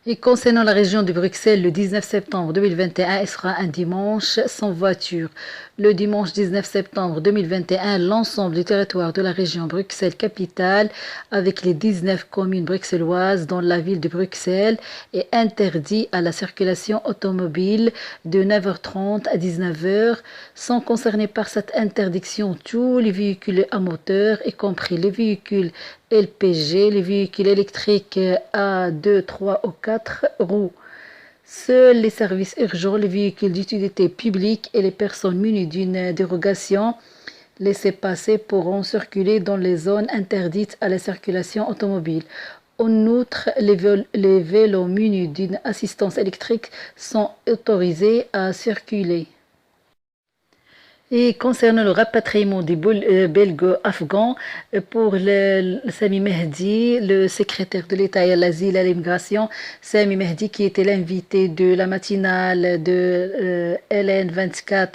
Et concernant la région de Bruxelles, le 19 septembre 2021, elle sera un dimanche sans voiture. Le dimanche 19 septembre 2021, l'ensemble du territoire de la région Bruxelles-Capitale, avec les 19 communes bruxelloises dans la ville de Bruxelles, est interdit à la circulation automobile de 9h30 à 19h. Sont concernés par cette interdiction tous les véhicules à moteur, y compris les véhicules LPG, les véhicules électriques à 2, 3 ou 4 roues. Seuls les services urgents, les véhicules d'utilité publique et les personnes munies d'une dérogation laissez passer pourront circuler dans les zones interdites à la circulation automobile. En outre, les vélos munis d'une assistance électrique sont autorisés à circuler. Et concernant le rapatriement des Belgo-Afghans, pour Sami Mehdi, le secrétaire de l'État à l'asile et à l'immigration, Sami Mehdi, qui était l'invité de la matinale de LN24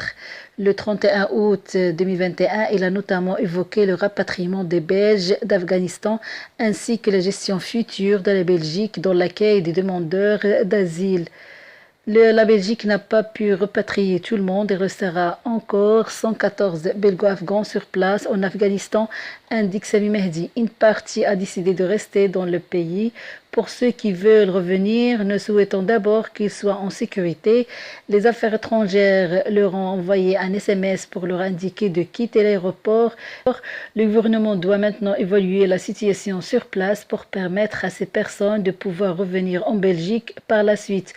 le 31 août 2021, il a notamment évoqué le rapatriement des Belges d'Afghanistan ainsi que la gestion future de la Belgique dans l'accueil des demandeurs d'asile. La Belgique n'a pas pu repatrier tout le monde et restera encore 114 belgo-afghans sur place en Afghanistan, indique Sami Mehdi. Une partie a décidé de rester dans le pays. Pour ceux qui veulent revenir, nous souhaitons d'abord qu'ils soient en sécurité. Les affaires étrangères leur ont envoyé un SMS pour leur indiquer de quitter l'aéroport. Le gouvernement doit maintenant évaluer la situation sur place pour permettre à ces personnes de pouvoir revenir en Belgique par la suite.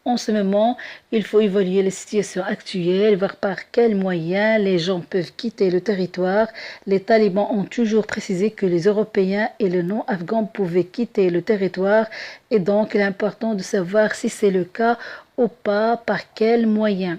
En ce moment, il faut évaluer la situation actuelle, voir par quels moyens les gens peuvent quitter le territoire. Les talibans ont toujours précisé que les Européens et les non-Afghans pouvaient quitter le territoire et donc il est important de savoir si c'est le cas ou pas, par quels moyens.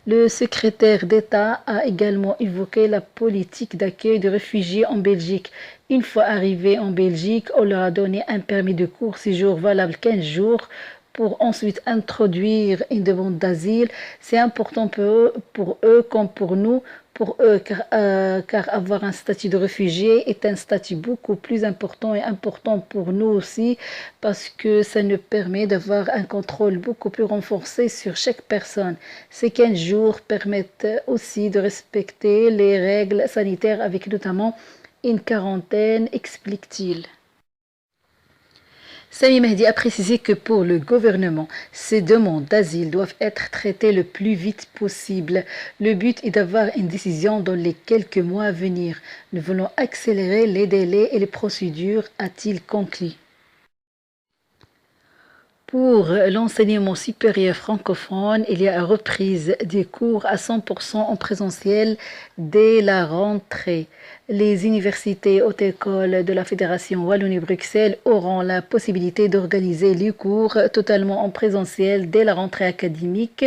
Le secrétaire d'État a également évoqué la politique d'accueil de réfugiés en Belgique. Une fois arrivés en Belgique, on leur a donné un permis de court séjour valable 15 jours pour ensuite introduire une demande d'asile. C'est important pour eux comme pour nous, car avoir un statut de réfugié est un statut beaucoup plus important et important pour nous aussi, parce que ça nous permet d'avoir un contrôle beaucoup plus renforcé sur chaque personne. Ces 15 jours permettent aussi de respecter les règles sanitaires avec notamment une quarantaine, explique-t-il. Sami Mehdi a précisé que pour le gouvernement, ces demandes d'asile doivent être traitées le plus vite possible. Le but est d'avoir une décision dans les quelques mois à venir. Nous voulons accélérer les délais et les procédures, a-t-il conclu. Pour l'enseignement supérieur francophone, il y a une reprise des cours à 100% en présentiel dès la rentrée. Les universités et hautes écoles de la Fédération Wallonie-Bruxelles auront la possibilité d'organiser les cours totalement en présentiel dès la rentrée académique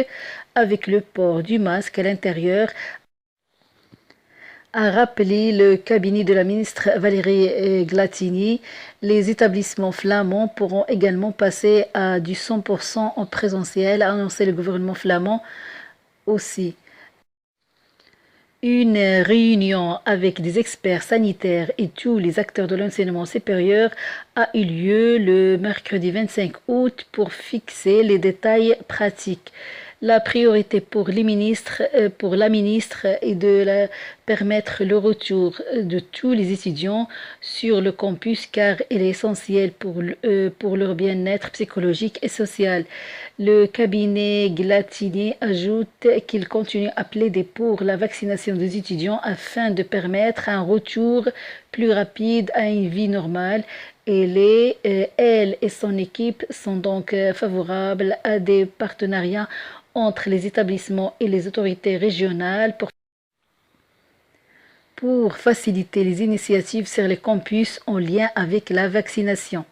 avec le port du masque à l'intérieur, a rappelé le cabinet de la ministre Valérie Glatini. Les établissements flamands pourront également passer à du 100% en présentiel, a annoncé le gouvernement flamand aussi. Une réunion avec des experts sanitaires et tous les acteurs de l'enseignement supérieur a eu lieu le mercredi 25 août pour fixer les détails pratiques. La priorité pour la ministre est de permettre le retour de tous les étudiants sur le campus car il est essentiel pour leur bien-être psychologique et social. Le cabinet Glatini ajoute qu'il continue à plaider pour la vaccination des étudiants afin de permettre un retour plus rapide à une vie normale. Elle et son équipe sont donc favorables à des partenariats entre les établissements et les autorités régionales pour faciliter les initiatives sur les campus en lien avec la vaccination.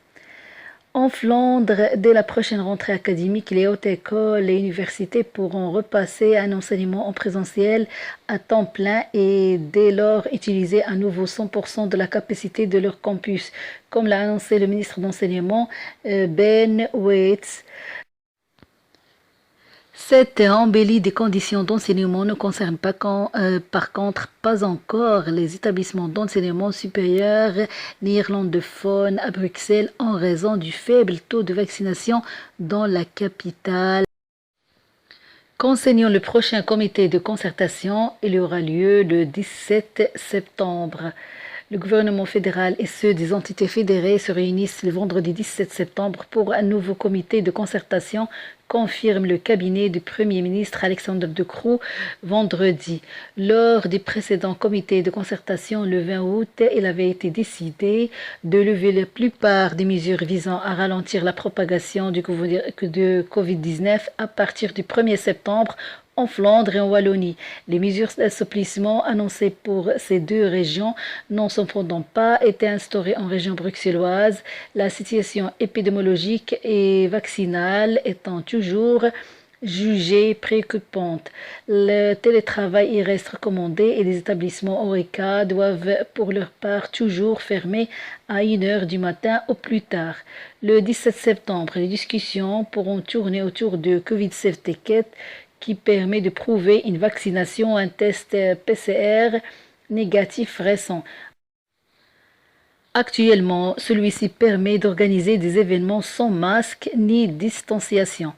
En Flandre, dès la prochaine rentrée académique, les hautes écoles et universités pourront repasser un enseignement en présentiel à temps plein et dès lors utiliser à nouveau 100% de la capacité de leur campus, comme l'a annoncé le ministre d'Enseignement Ben Waits. Cette embellie des conditions d'enseignement ne concerne pas par contre pas encore les établissements d'enseignement supérieur néerlandophones à Bruxelles en raison du faible taux de vaccination dans la capitale. Concernant le prochain comité de concertation, il aura lieu le 17 septembre. Le gouvernement fédéral et ceux des entités fédérées se réunissent le vendredi 17 septembre pour un nouveau comité de concertation, confirme le cabinet du Premier ministre Alexander De Croo vendredi. Lors des précédents comités de concertation le 20 août, il avait été décidé de lever la plupart des mesures visant à ralentir la propagation de Covid-19 à partir du 1er septembre en Flandre et en Wallonie. Les mesures d'assouplissement annoncées pour ces deux régions n'ont cependant pas été instaurées en région bruxelloise, la situation épidémiologique et vaccinale étant toujours jugée préoccupante. Le télétravail y reste recommandé et les établissements Horeca doivent pour leur part toujours fermer à 1h du matin au plus tard. Le 17 septembre, les discussions pourront tourner autour de Covid Safety Kit qui permet de prouver une vaccination ou un test PCR négatif récent. Actuellement, celui-ci permet d'organiser des événements sans masque ni distanciation.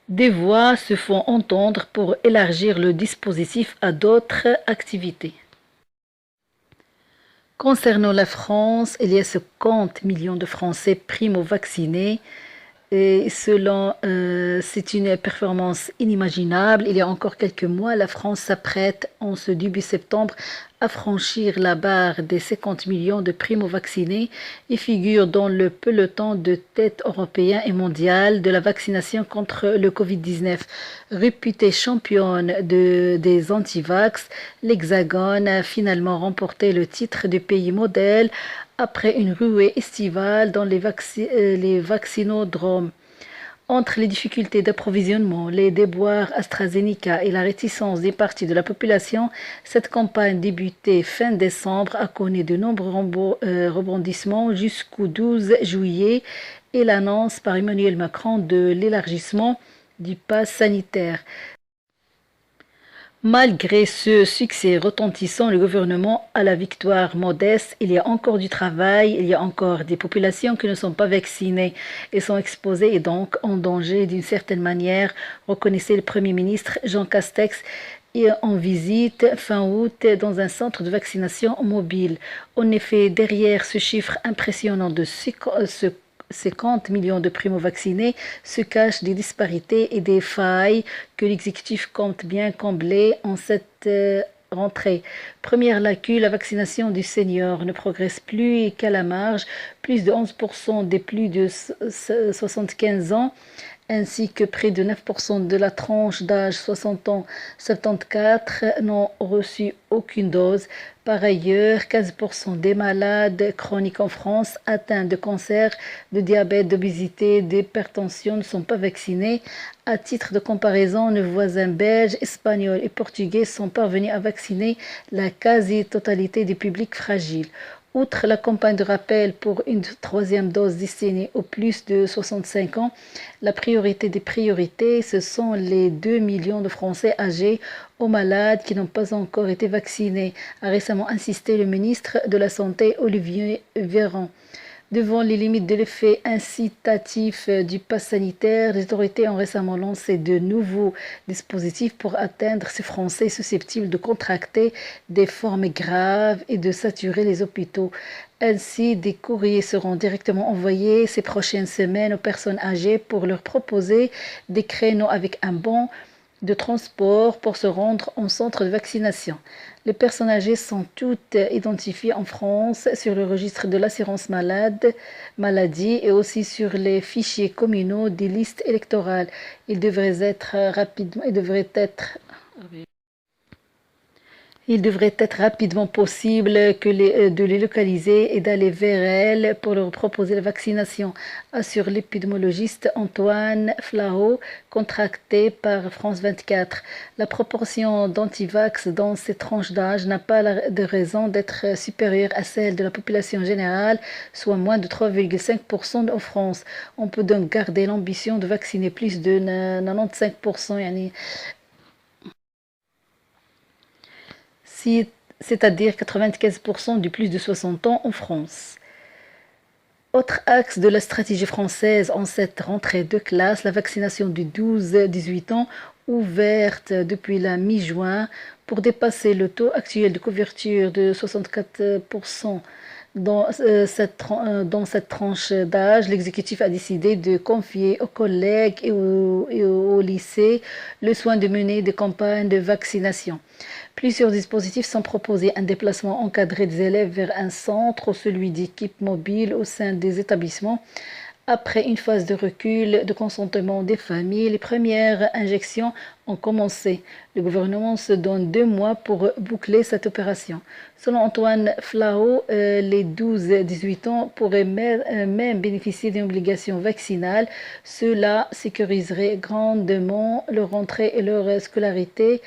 Des voix se font entendre pour élargir le dispositif à d'autres activités. Concernant la France, il y a 50 millions de Français primo-vaccinés. Et c'est une performance inimaginable. Il y a encore quelques mois, la France s'apprête en ce début septembre à franchir la barre des 50 millions de primo-vaccinés et figure dans le peloton de tête européen et mondial de la vaccination contre le Covid-19. Réputée championne des anti-vax, l'Hexagone a finalement remporté le titre de pays modèle après une ruée estivale dans les vaccinodromes. Entre les difficultés d'approvisionnement, les déboires AstraZeneca et la réticence des parties de la population, cette campagne débutée fin décembre a connu de nombreux rebondissements jusqu'au 12 juillet et l'annonce par Emmanuel Macron de l'élargissement du pass sanitaire. Malgré ce succès retentissant, le gouvernement a la victoire modeste. Il y a encore du travail, il y a encore des populations qui ne sont pas vaccinées et sont exposées et donc en danger d'une certaine manière, reconnaissait le Premier ministre Jean Castex en visite fin août dans un centre de vaccination mobile. En effet, derrière ce chiffre impressionnant de 50 millions de primo-vaccinés se cachent des disparités et des failles que l'exécutif compte bien combler en cette rentrée. Première lacune, la vaccination du senior ne progresse plus qu'à la marge. Plus de 11% des plus de 75 ans ainsi que près de 9% de la tranche d'âge 60 ans 74 n'ont reçu aucune dose. Par ailleurs, 15% des malades chroniques en France atteints de cancer, de diabète, d'obésité, d'hypertension ne sont pas vaccinés. À titre de comparaison, nos voisins belges, espagnols et portugais sont parvenus à vacciner la quasi-totalité des publics fragiles. Outre la campagne de rappel pour une troisième dose destinée aux plus de 65 ans, la priorité des priorités, ce sont les 2 millions de Français âgés aux malades qui n'ont pas encore été vaccinés, a récemment insisté le ministre de la Santé Olivier Véran. Devant les limites de l'effet incitatif du pass sanitaire, les autorités ont récemment lancé de nouveaux dispositifs pour atteindre ces Français susceptibles de contracter des formes graves et de saturer les hôpitaux. Ainsi, des courriers seront directement envoyés ces prochaines semaines aux personnes âgées pour leur proposer des créneaux avec un bon de transport pour se rendre en centre de vaccination. Les personnes âgées sont toutes identifiées en France sur le registre de l'assurance maladie et aussi sur les fichiers communaux des listes électorales. Ils devraient être Il devrait être rapidement possible de les localiser et d'aller vers elles pour leur proposer la vaccination, assure l'épidémiologiste Antoine Flahault, contracté par France 24. La proportion d'antivax dans ces tranches d'âge n'a pas de raison d'être supérieure à celle de la population générale, soit moins de 3,5% en France. On peut donc garder l'ambition de vacciner plus de 95%. C'est-à-dire 95% du plus de 60 ans en France. Autre axe de la stratégie française en cette rentrée de classe, la vaccination du 12-18 ans, ouverte depuis la mi-juin pour dépasser le taux actuel de couverture de 64%. Dans cette tranche d'âge, l'exécutif a décidé de confier aux collègues et aux lycées le soin de mener des campagnes de vaccination. Plusieurs dispositifs sont proposés, un déplacement encadré des élèves vers un centre ou celui d'équipes mobiles au sein des établissements. Après une phase de recul de consentement des familles, les premières injections ont commencé. Le gouvernement se donne 2 mois pour boucler cette opération. Selon Antoine Flahault, les 12-18 ans pourraient même bénéficier d'une obligation vaccinale. Cela sécuriserait grandement leur rentrée et leur scolarité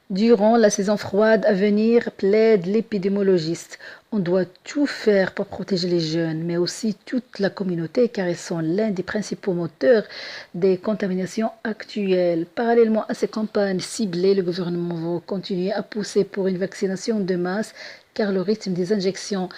durant la saison froide à venir, plaide l'épidémiologiste. On doit tout faire pour protéger les jeunes, mais aussi toute la communauté, car ils sont l'un des principaux moteurs des contaminations actuelles. Parallèlement à ces campagnes ciblées, le gouvernement va continuer à pousser pour une vaccination de masse, car le rythme des injections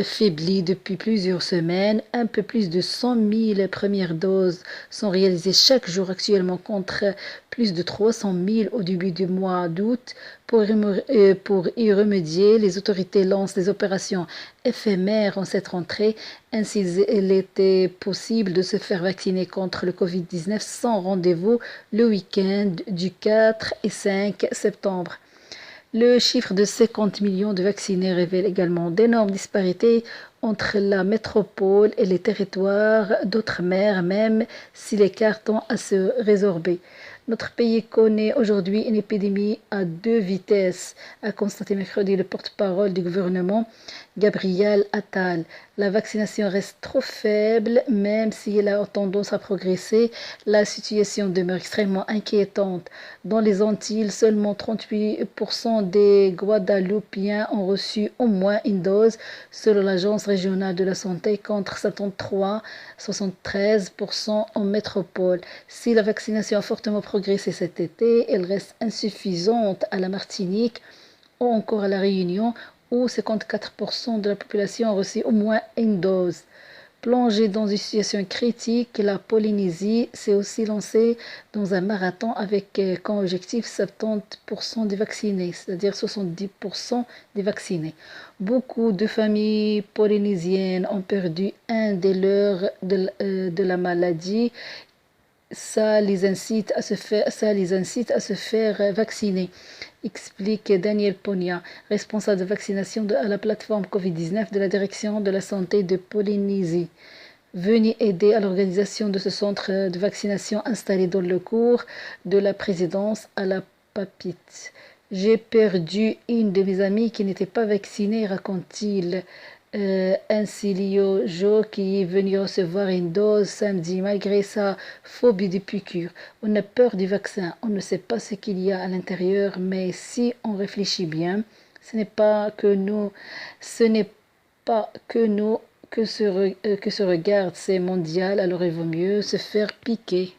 faiblit depuis plusieurs semaines. Un peu plus de 100 000 premières doses sont réalisées chaque jour actuellement contre plus de 300 000 au début du mois d'août. Pour y remédier, les autorités lancent des opérations éphémères en cette rentrée. Ainsi, il était possible de se faire vacciner contre le Covid-19 sans rendez-vous le week-end du 4 et 5 septembre. Le chiffre de 50 millions de vaccinés révèle également d'énormes disparités entre la métropole et les territoires d'outre-mer, même si l'écart tend à se résorber. Notre pays connaît aujourd'hui une épidémie à 2 vitesses, a constaté mercredi le porte-parole du gouvernement, Gabriel Attal. La vaccination reste trop faible, même si elle a tendance à progresser. La situation demeure extrêmement inquiétante. Dans les Antilles, seulement 38% des Guadeloupéens ont reçu au moins une dose, selon l'Agence régionale de la santé, contre 73% en métropole. Si la vaccination a fortement progressé cet été, elle reste insuffisante à la Martinique ou encore à la Réunion, où 54% de la population a reçu au moins une dose. Plongée dans une situation critique, la Polynésie s'est aussi lancée dans un marathon avec comme objectif 70% des vaccinés, c'est-à-dire 70% des vaccinés. Beaucoup de familles polynésiennes ont perdu un des leurs de la maladie. Ça les incite à se faire vacciner, explique Daniel Ponia, responsable de vaccination à la plateforme Covid-19 de la direction de la santé de Polynésie. Venez aider à l'organisation de ce centre de vaccination installé dans le cours de la présidence à la Papite. J'ai perdu une de mes amies qui n'était pas vaccinée, raconte-t-il. Ancilio Jo qui est venu recevoir une dose samedi malgré sa phobie des piqûres. On a peur du vaccin, on ne sait pas ce qu'il y a à l'intérieur, mais si on réfléchit bien, ce n'est pas que nous que se regarde, c'est mondial, alors il vaut mieux se faire piquer.